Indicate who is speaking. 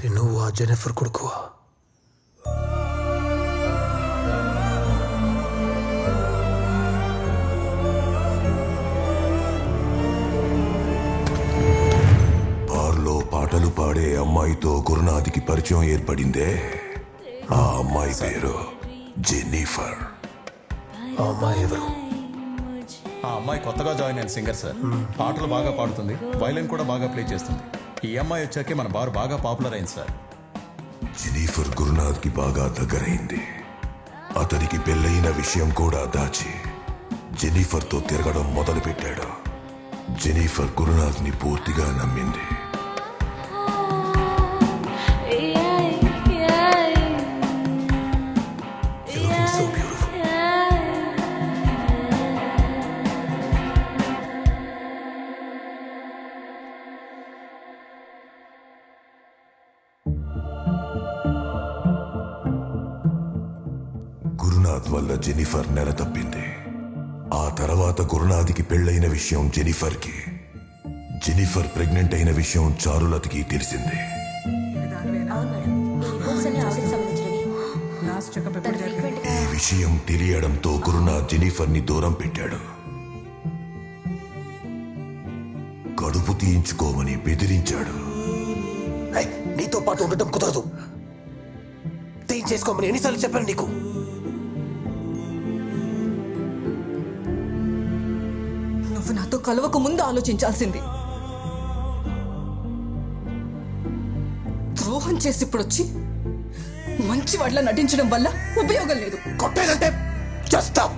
Speaker 1: అంటే నువ్వు ఆ జెనిఫర్ కొడుకువా?
Speaker 2: బార్లో పాటలు పాడే అమ్మాయితో గురునాథ్కి పరిచయం ఏర్పడిందే. ఆ అమ్మాయి పేరు జెన్నిఫర్.
Speaker 1: ఆ అమ్మాయి ఎవరు?
Speaker 3: ఆ అమ్మాయి కొత్తగా జాయిన్ అయిన సింగర్ సార్. పాటలు బాగా పాడుతుంది, వైలిన్ కూడా బాగా ప్లే చేస్తుంది. ఈ అమ్మాయి వచ్చాకే మన బార్ బాగా పాపులర్ అయింది సార్.
Speaker 2: జెనిఫర్ గురునాథ్కి బాగా దగ్గరైంది. అతనికి పెళ్ళయిన విషయం కూడా దాచి జెనిఫర్తో తిరగడం మొదలుపెట్టాడు. జెనిఫర్ గురునాథ్ని పూర్తిగా నమ్మింది.
Speaker 1: You're looking so beautiful.
Speaker 2: Gurunath వల్ల జెనిఫర్ నెల తప్పింది. ఆ తర్వాత గురునాథ్కి పెళ్ళైన విషయం జెనిఫర్కి, జెనిఫర్ ప్రెగ్నెంట్ అయిన విషయం చారులతకి తెలిసింది. ఈ విషయం తెలియడంతో గురునాథ్ జెనిఫర్ని దూరం పెట్టాడు. కడుపు తీయించుకోమని బెదిరించాడు.
Speaker 1: Hey, నీతో పాటు ఉండటం కుదరదు. తీయించేసుకోమని ఎన్నిసార్లు చెప్పాను నీకు?
Speaker 4: నువ్వు నాతో కలవక ముందు ఆలోచించాల్సింది. ద్రోహం చేసి ఇప్పుడొచ్చి మంచి వాళ్ళ నటించడం వల్ల ఉపయోగం లేదు.
Speaker 1: కొట్టేదంటే just stop.